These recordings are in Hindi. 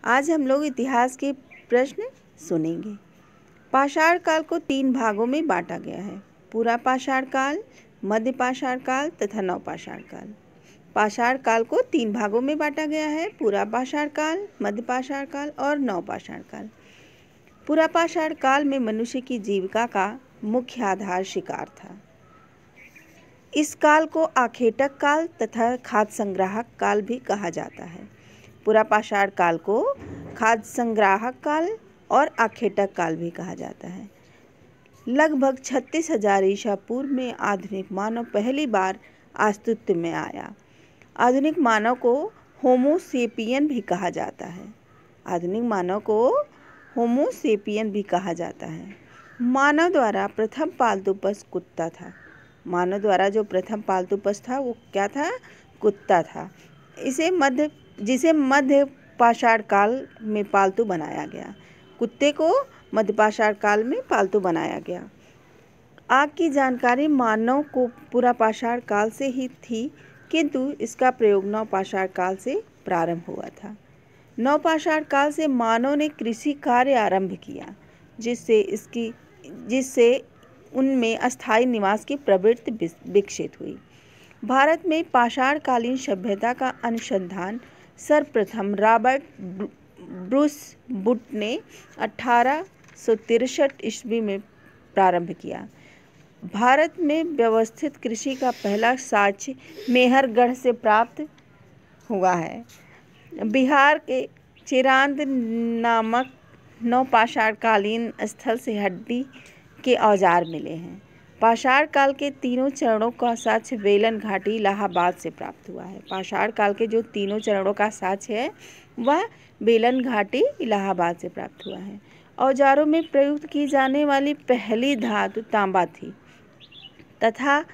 आज हम लोग इतिहास के प्रश्न सुनेंगे। पाषाण काल को 3 भागों में बांटा गया है। पूरा पाषाण काल, मध्य पाषाण काल तथा नवपाषाण काल। पाषाण काल को 3 भागों में बांटा गया है। पूरा पाषाण काल, मध्य पाषाण काल और नवपाषाण काल। पूरा पाषाण काल में मनुष्य की जीविका का मुख्य आधार शिकार था। इस काल को आखेटक काल तथा खाद्य संग्राहक काल भी कहा जाता है। पूरा पाषाण काल को खाद्य संग्राहक काल और आखेटक काल भी कहा जाता है। लगभग 36,000 ईसा पूर्व में आधुनिक मानव पहली बार अस्तित्व में आया। आधुनिक मानव को होमो सेपियन भी कहा जाता है। आधुनिक मानव को होमो सेपियन भी कहा जाता है। मानव द्वारा प्रथम पालतू पशु कुत्ता था। मानव द्वारा जो प्रथम पालतू पशु था वो क्या था? कुत्ता था। जिसे मध्य पाषाण काल में पालतू बनाया गया। कुत्ते को मध्य पाषाण काल में पालतू बनाया गया। आग की जानकारी मानव को पूरा पाषाण काल से ही थी, किंतु इसका प्रयोग नवपाषाण काल से प्रारंभ हुआ था। नवपाषाण काल से मानव ने कृषि कार्य आरंभ किया, जिससे उनमें अस्थायी निवास की प्रवृत्ति विकसित हुई। भारत में पाषाणकालीन सभ्यता का अनुसंधान सर्वप्रथम रॉबर्ट ब्रूस वुड ने 1863 ईस्वी में प्रारंभ किया। भारत में व्यवस्थित कृषि का पहला साक्ष्य मेहरगढ़ से प्राप्त हुआ है। बिहार के चिरांद नामक नवपाषाणकालीन स्थल से हड्डी के औजार मिले हैं। पाषाण काल के तीनों चरणों का साक्ष्य बेलन घाटी इलाहाबाद से प्राप्त हुआ है। पाषाण काल के जो तीनों चरणों का साक्ष्य है वह बेलन घाटी इलाहाबाद से प्राप्त हुआ है। औजारों में प्रयुक्त की जाने वाली पहली धातु तांबा थी तथा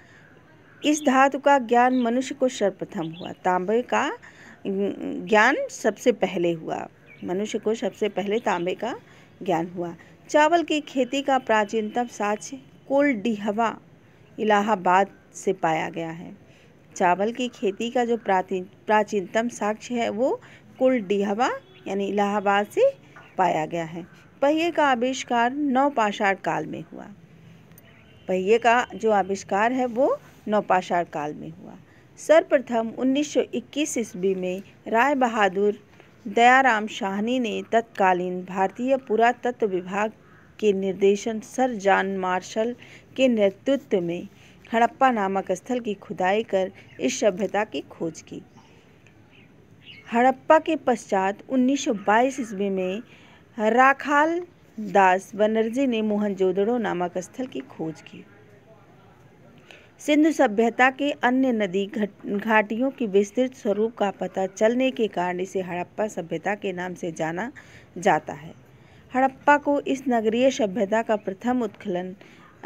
इस धातु का ज्ञान मनुष्य को सर्वप्रथम हुआ। तांबे का ज्ञान सबसे पहले हुआ। मनुष्य को सबसे पहले तांबे का ज्ञान हुआ। चावल की खेती का प्राचीनतम साक्ष्य कोल्डिहवा इलाहाबाद से पाया गया है। चावल की खेती का जो प्राचीनतम साक्ष्य है वो कोल्डिहवा यानी इलाहाबाद से पाया गया है। पहिए का आविष्कार नवपाषाण काल में हुआ। पहिए का जो आविष्कार है वो नवपाषाण काल में हुआ। सर्वप्रथम 1921 ईस्वी में राय बहादुर दयाराम साहनी ने तत्कालीन भारतीय पुरातत्व विभाग के निर्देशन सर जॉन मार्शल के नेतृत्व में हड़प्पा नामक स्थल की खुदाई कर इस सभ्यता की खोज की। हड़प्पा के पश्चात 1922 ईस्वी में राखाल दास बनर्जी ने मोहनजोदड़ो नामक स्थल की खोज की। सिंधु सभ्यता के अन्य नदी घाटियों की विस्तृत स्वरूप का पता चलने के कारण इसे हड़प्पा सभ्यता के नाम से जाना जाता है। हड़प्पा को इस नगरीय सभ्यता का प्रथम उत्खनन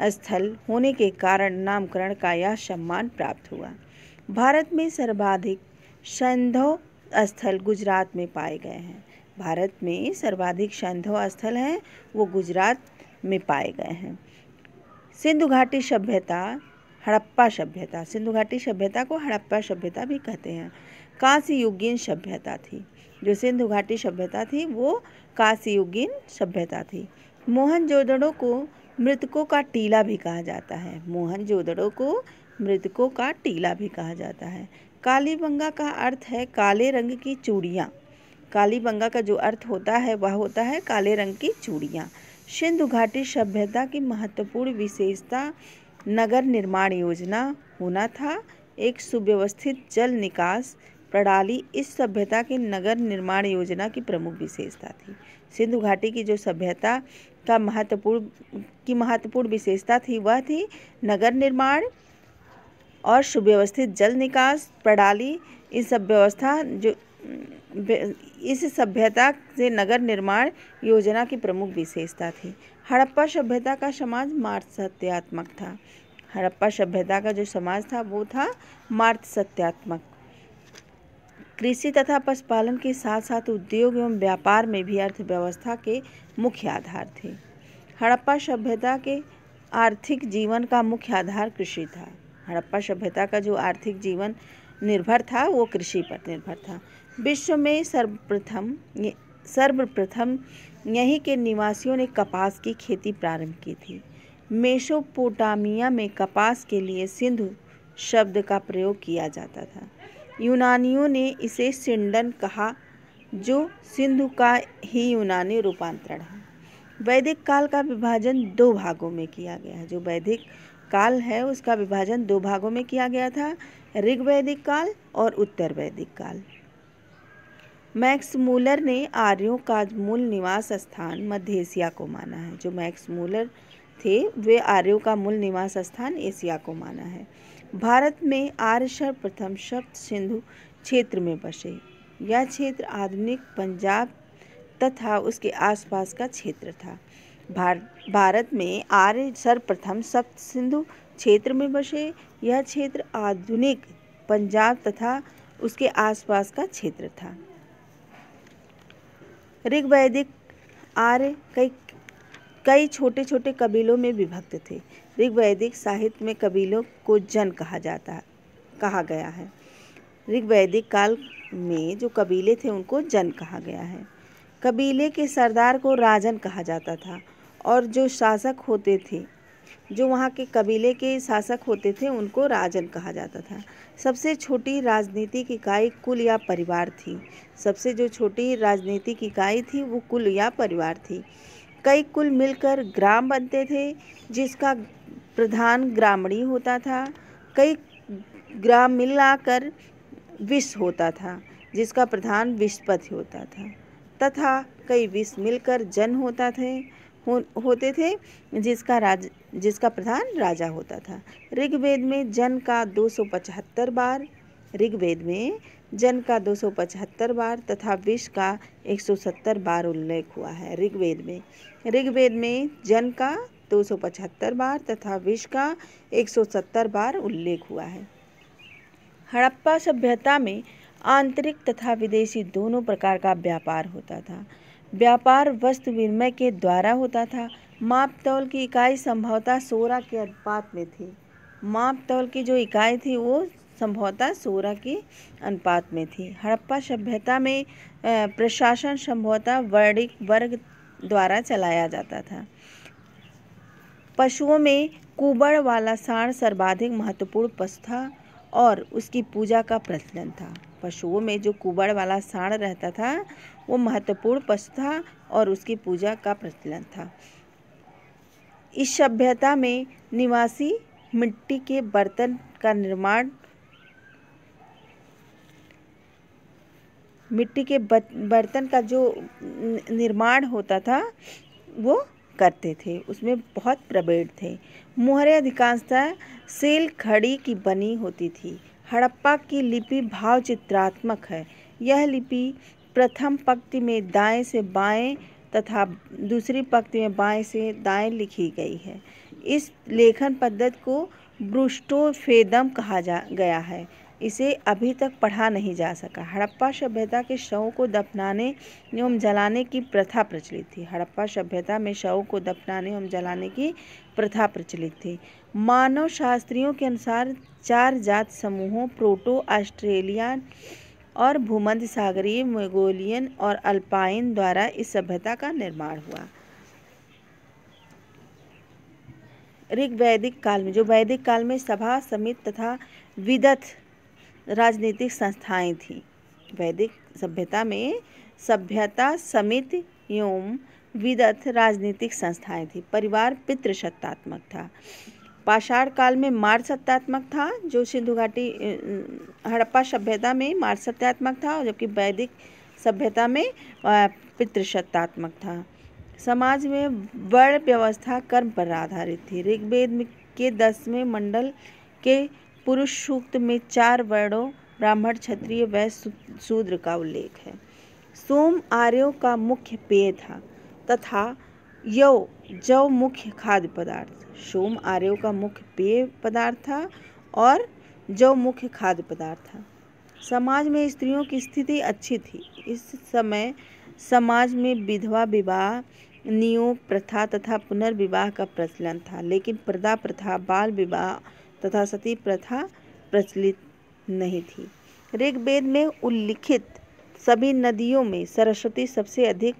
स्थल होने के कारण नामकरण का यह सम्मान प्राप्त हुआ। भारत में सर्वाधिक सैंधव स्थल गुजरात में पाए गए हैं। भारत में सर्वाधिक सैंधव स्थल हैं वो गुजरात में पाए गए हैं। सिंधु घाटी सभ्यता हड़प्पा सभ्यता। सिंधु घाटी सभ्यता को हड़प्पा सभ्यता भी कहते हैं। कांस्य युगीन सभ्यता थी। जो सिंधु घाटी सभ्यता थी वो कांस्य युगीन सभ्यता थी। मोहनजोदड़ो को मृतकों का टीला भी कहा जाता है। मोहनजोदड़ो को मृतकों का टीला भी कहा जाता है। कालीबंगा का अर्थ है काले रंग की चूड़ियाँ। कालीबंगा का जो अर्थ होता है वह होता है काले रंग की चूड़ियाँ। सिंधु घाटी सभ्यता की महत्वपूर्ण विशेषता नगर निर्माण योजना होना था। एक सुव्यवस्थित जल निकास प्रणाली इस सभ्यता की नगर निर्माण योजना की प्रमुख विशेषता थी। सिंधु घाटी की जो सभ्यता का महत्वपूर्ण विशेषता थी वह थी नगर निर्माण और सुव्यवस्थित जल निकास प्रणाली। इस सभ्यता से नगर निर्माण योजना की प्रमुख विशेषता थी। हड़प्पा सभ्यता का समाज मार्तसत्यात्मक था। हड़प्पा सभ्यता का जो समाज था वो था मार्तसत्यात्मक। कृषि तथा पशुपालन के साथ साथ उद्योग एवं व्यापार में भी अर्थव्यवस्था के मुख्य आधार थे। हड़प्पा सभ्यता के आर्थिक जीवन का मुख्य आधार कृषि था। हड़प्पा सभ्यता का जो आर्थिक जीवन निर्भर था वो कृषि पर निर्भर था। विश्व में सर्वप्रथम सर्वप्रथम यहीं के निवासियों ने कपास की खेती प्रारंभ की थी। मेसोपोटामिया में कपास के लिए सिंधु शब्द का प्रयोग किया जाता था। यूनानियों ने इसे सिंडन कहा, जो सिंधु का ही यूनानी रूपांतरण है। वैदिक काल का विभाजन दो भागों में किया गया है। जो वैदिक काल है उसका विभाजन दो भागों में किया गया था, ऋग्वैदिक काल और उत्तर वैदिक काल। मैक्स मूलर ने आर्यों का मूल निवास स्थान मध्य एशिया को माना है। जो मैक्स मूलर थे वे आर्यों का मूल निवास स्थान एशिया को माना है। भारत में आर्य सर्वप्रथम सप्त सिंधु क्षेत्र में बसे। यह क्षेत्र आधुनिक पंजाब तथा उसके आसपास का क्षेत्र था। भारत में आर्य सर्वप्रथम सप्त सिंधु क्षेत्र में बसे। यह क्षेत्र आधुनिक पंजाब तथा उसके आसपास का क्षेत्र था। ऋग्वैदिक आर्य कई छोटे छोटे कबीलों में विभक्त थे। ऋग्वैदिक साहित्य में कबीलों को जन कहा गया है। ऋग्वैदिक काल में जो कबीले थे उनको जन कहा गया है। कबीले के सरदार को राजन कहा जाता था और जो शासक होते थे, जो वहाँ के कबीले के शासक होते थे, उनको राजन कहा जाता था। सबसे छोटी राजनीतिक इकाई कुल या परिवार थी। सबसे जो छोटी राजनीतिक इकाई थी वो कुल या परिवार थी। कई कुल मिलकर ग्राम बनते थे, जिसका प्रधान ग्रामणी होता था। कई ग्राम मिलाकर विष होता था, जिसका प्रधान विषपति होता था, तथा कई विष मिलकर जन होते थे, जिसका प्रधान राजा होता था। ऋग्वेद में जन का 275 बार तथा विष का 170 बार उल्लेख हुआ है। ऋग्वेद में जन का 275 बार तथा विष का 170 बार उल्लेख हुआ है। हड़प्पा सभ्यता में आंतरिक तथा विदेशी दोनों प्रकार का व्यापार होता था। व्यापार वस्तु विनिमय के द्वारा होता था। माप तौल की इकाई संभवतः सोरा के अनुपात में थी। माप तौल की जो इकाई थी वो संभवतः सोरा के अनुपात में थी। हड़प्पा सभ्यता में प्रशासन संभवतः वर्णिक वर्ग द्वारा चलाया जाता था। पशुओं में कुबड़ वाला सांड सर्वाधिक महत्वपूर्ण पशु था और उसकी पूजा का प्रचलन था। पशुओं में जो कुबड़ वाला सांड रहता था वो महत्वपूर्ण पशु था और उसकी पूजा का प्रचलन था। इस सभ्यता में निवासी मिट्टी के बर्तन का जो निर्माण होता था वो करते थे, उसमें बहुत प्रवीण थे। मुहरें अधिकांशतः सेल खड़ी की बनी होती थी। हड़प्पा की लिपि भाव चित्रात्मक है। यह लिपि प्रथम पंक्ति में दाएं से बाएं तथा दूसरी पंक्ति में बाएं से दाएं लिखी गई है। इस लेखन पद्धति को ब्रुस्टोफेदम कहा गया है। इसे अभी तक पढ़ा नहीं जा सका। हड़प्पा सभ्यता के शवों को दफनाने एवं जलाने की प्रथा प्रचलित थी। हड़प्पा सभ्यता में शवों को दफनाने एवं जलाने की प्रथा प्रचलित थी। मानव शास्त्रियों के अनुसार 4 जात समूहों प्रोटो ऑस्ट्रेलियन और भूमध्य सागरीय, मंगोलियन और अल्पाइन द्वारा इस सभ्यता का निर्माण हुआ। ऋग्वैदिक काल में, जो वैदिक काल में सभा, समिति तथा विदथ राजनीतिक संस्थाएं थीं। वैदिक सभ्यता में सभ्यता, समिति एवं विदथ राजनीतिक संस्थाएं थी। परिवार पितृसत्तात्मक था। पाषाण काल में मार्ग सत्तात्मक था, जो सिंधु घाटी हड़प्पा सभ्यता में मार्ग सत्तात्मक था, जबकि वैदिक सभ्यता में पितृसत्तात्मक था। समाज में वर्ण व्यवस्था कर्म पर आधारित थी। ऋग्वेद के 10वें मंडल के पुरुष सूक्त में 4 वर्णों ब्राह्मण, क्षत्रिय, वैश्य, शूद्र का उल्लेख है। सोम आर्यों का मुख्य पेय था तथा जौ मुख्य खाद्य पदार्थ। सोम आर्यों का मुख्य पेय पदार्थ था और जौ मुख्य खाद्य पदार्थ था। समाज में स्त्रियों की स्थिति अच्छी थी। इस समय समाज में विधवा विवाह, नियोग प्रथा तथा पुनर्विवाह का प्रचलन था, लेकिन प्रदा प्रथा, बाल विवाह तथा सती प्रथा प्रचलित नहीं थी। ऋग्वेद में उल्लिखित सभी नदियों में सरस्वती सबसे अधिक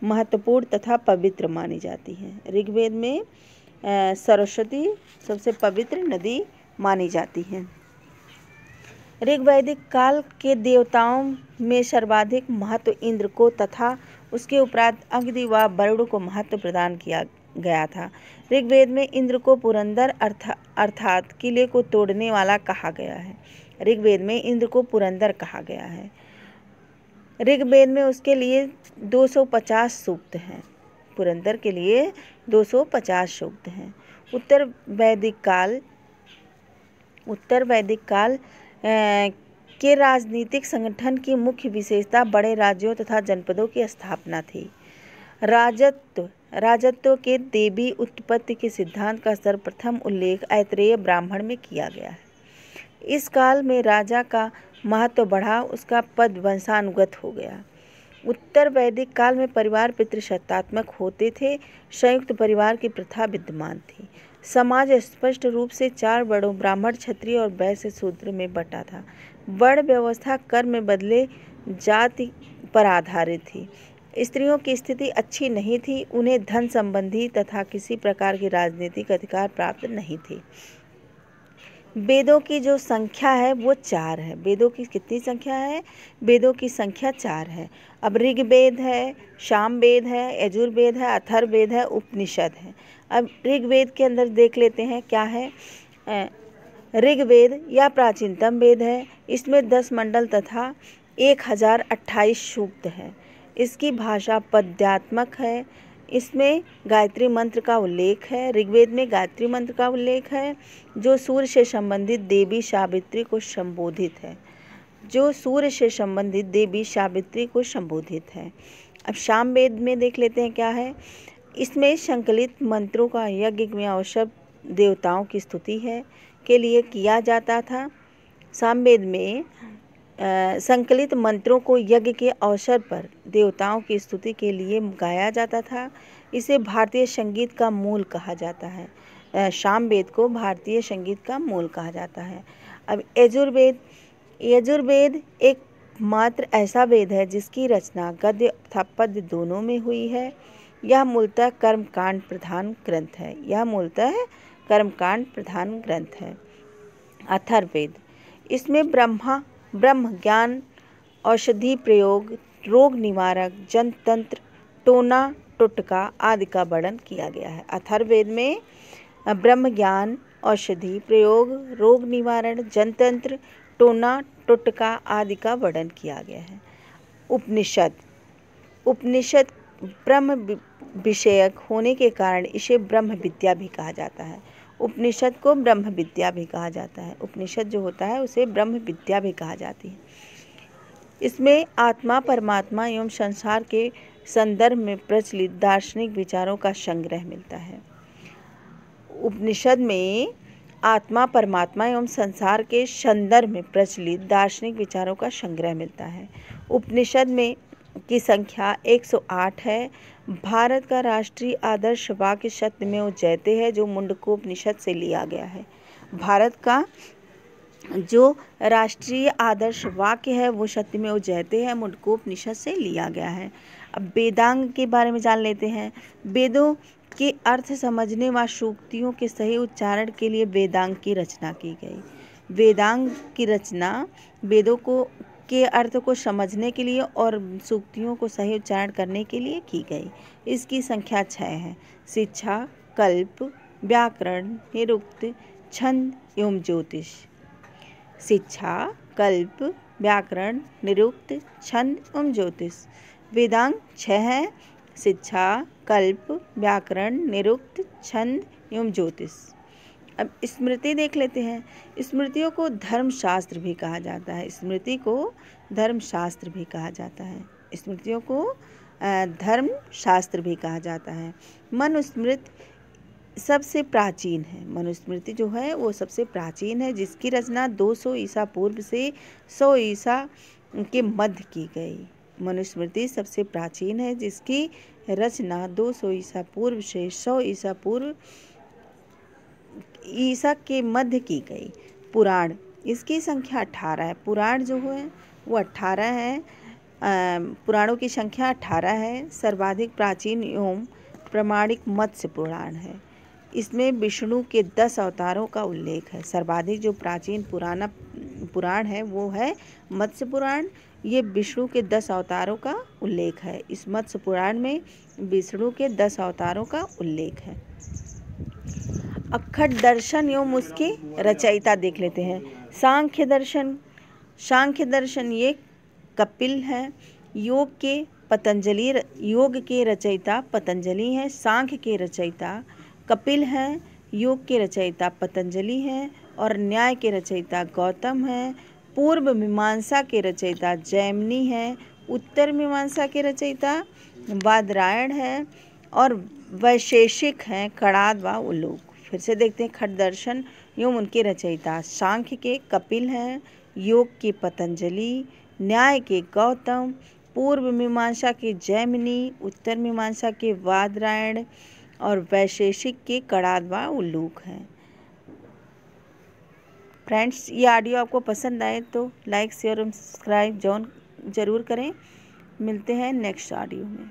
महत्वपूर्ण तथा पवित्र मानी जाती है। ऋग्वेद में सरस्वती सबसे पवित्र नदी मानी जाती है। ऋग्वैदिक काल के देवताओं में सर्वाधिक महत्व इंद्र को तथा उसके उपरांत अग्नि व वरुण को महत्व प्रदान किया गया था। ऋग्वेद में इंद्र को पुरंदर अर्थात किले को तोड़ने वाला कहा गया है। ऋग्वेद में इंद्र को पुरंदर कहा गया है। ऋग्वेद में उसके लिए 250 सूक्त हैं। पुरंदर के लिए 250 सूक्त हैं। उत्तर वैदिक काल के राजनीतिक संगठन की मुख्य विशेषता बड़े राज्यों तथा जनपदों की स्थापना थी। राजत्व के देवी उत्पत्ति के सिद्धांत का सर्वप्रथम उल्लेख ऐतरेय ब्राह्मण में किया गया है। इस काल में राजा का महत्व बढ़ा, उसका पद वंशानुगत हो गया। उत्तर वैदिक काल में परिवार पितृसत्तात्मक होते थे। संयुक्त परिवार की प्रथा विद्यमान थी। समाज स्पष्ट रूप से 4 वर्णों ब्राह्मण, क्षत्रिय और वैश्य शूद्र में बटा था। वर्ण व्यवस्था कर्म में बदले जाति पर आधारित थी। स्त्रियों की स्थिति अच्छी नहीं थी। उन्हें धन संबंधी तथा किसी प्रकार के राजनीतिक अधिकार प्राप्त नहीं थे। वेदों की जो संख्या है वो 4 है। वेदों की कितनी संख्या है? वेदों की संख्या 4 है। अब ऋग्वेद है, सामवेद है, यजुर्वेद है, अथर्ववेद है, उपनिषद है। अब ऋग्वेद के अंदर देख लेते हैं क्या है। ऋग्वेद या प्राचीनतम वेद है। इसमें 10 मंडल तथा 1028 सूक्त हैं। इसकी भाषा पद्यात्मक है। इसमें गायत्री मंत्र का उल्लेख है। ऋग्वेद में गायत्री मंत्र का उल्लेख है जो सूर्य से संबंधित देवी सावित्री को संबोधित है। अब सामवेद में देख लेते हैं क्या है। इसमें संकलित मंत्रों का यज्ञ में अवसर देवताओं की स्तुति है के लिए किया जाता था। सामवेद में संकलित मंत्रों को यज्ञ के अवसर पर देवताओं की स्तुति के लिए गाया जाता था। इसे भारतीय संगीत का मूल कहा जाता है। सामवेद को भारतीय संगीत का मूल कहा जाता है। अब यजुर्वेद एक मात्र ऐसा वेद है जिसकी रचना गद्य तथा पद्य दोनों में हुई है। यह मूलतः कर्मकांड प्रधान ग्रंथ है। अथर्ववेद, इसमें ब्रह्म ज्ञान, औषधि प्रयोग, रोग निवारक, जनतंत्र, टोना टोटका आदि का वर्णन किया गया है। अथर्ववेद में ब्रह्म ज्ञान, औषधि प्रयोग, रोग निवारण, जनतंत्र, टोना टोटका आदि का वर्णन किया गया है। उपनिषद ब्रह्म विषयक होने के कारण इसे ब्रह्म विद्या भी कहा जाता है। उपनिषद को ब्रह्म विद्या भी कहा जाता है। उपनिषद जो होता है उसे ब्रह्म विद्या भी कहा जाती है। इसमें आत्मा, परमात्मा एवं संसार के संदर्भ में प्रचलित दार्शनिक विचारों का संग्रह मिलता है। उपनिषद में आत्मा, परमात्मा एवं संसार के संदर्भ में प्रचलित दार्शनिक विचारों का संग्रह मिलता है। उपनिषद में की संख्या 108 है। भारत का राष्ट्रीय आदर्श वाक्य सत्यमेव जयते है जो मुंडकोपनिषद से लिया गया है। भारत का जो राष्ट्रीय आदर्श वाक्य है वो सत्यमेव जयते है, मुंडकोपनिषद से लिया गया है। अब वेदांग के बारे में जान लेते हैं। वेदों के अर्थ समझने व सूक्तियों के सही उच्चारण के लिए वेदांग की रचना की गई। वेदांग की रचना वेदों के अर्थ को समझने के लिए और सूक्तियों को सही उच्चारण करने के लिए की गई। इसकी संख्या 6 है। शिक्षा, कल्प, व्याकरण, निरुक्त, छंद एवं ज्योतिष। शिक्षा, कल्प, व्याकरण, निरुक्त, छंद एवं ज्योतिष। वेदांग 6 है। शिक्षा, कल्प, व्याकरण, निरुक्त, छंद एवं ज्योतिष। अब स्मृति देख लेते हैं। स्मृतियों को धर्मशास्त्र भी कहा जाता है। स्मृतियों को धर्मशास्त्र भी कहा जाता है। मनुस्मृति सबसे प्राचीन है। मनुस्मृति जो है वो सबसे प्राचीन है, जिसकी रचना 200 ईसा पूर्व से 100 ईसा के मध्य की गई। मनुस्मृति सबसे प्राचीन है जिसकी रचना 200 ईसा पूर्व से 100 ईसा पूर्व ईसा के मध्य की गई। पुराण, इसकी संख्या 18 है। पुराण जो है वो 18 है। पुराणों की संख्या 18 है। सर्वाधिक प्राचीन एवं प्रमाणिक मत्स्य पुराण है। इसमें विष्णु के 10 अवतारों का उल्लेख है। सर्वाधिक जो प्राचीन पुराण है वो है मत्स्य पुराण। ये विष्णु के 10 अवतारों का उल्लेख है। इस मत्स्य पुराण में विष्णु के 10 अवतारों का उल्लेख है। अब खट दर्शन एवं उसके रचयिता देख लेते हैं। सांख्य दर्शन ये कपिल है। योग के रचयिता पतंजलि हैं। सांख्य के रचयिता कपिल हैं। योग के रचयिता पतंजलि हैं और न्याय के रचयिता गौतम हैं। पूर्व मीमांसा के रचयिता जैमिनी हैं। उत्तर मीमांसा के रचयिता बादरायण हैं और वैशेषिक हैं कणाद व उलूक। फिर से देखते हैं खट दर्शन एवं उनके रचयिता। सांख्य के कपिल हैं। योग के पतंजलि, न्याय के गौतम, पूर्व मीमांसा के जैमिनी, उत्तर मीमांसा के बादरायण और वैशेषिक के कणाद व उलूक हैं। फ्रेंड्स, ये ऑडियो आपको पसंद आए तो लाइक शेयर और सब्सक्राइब जरूर करें। मिलते हैं नेक्स्ट ऑडियो में।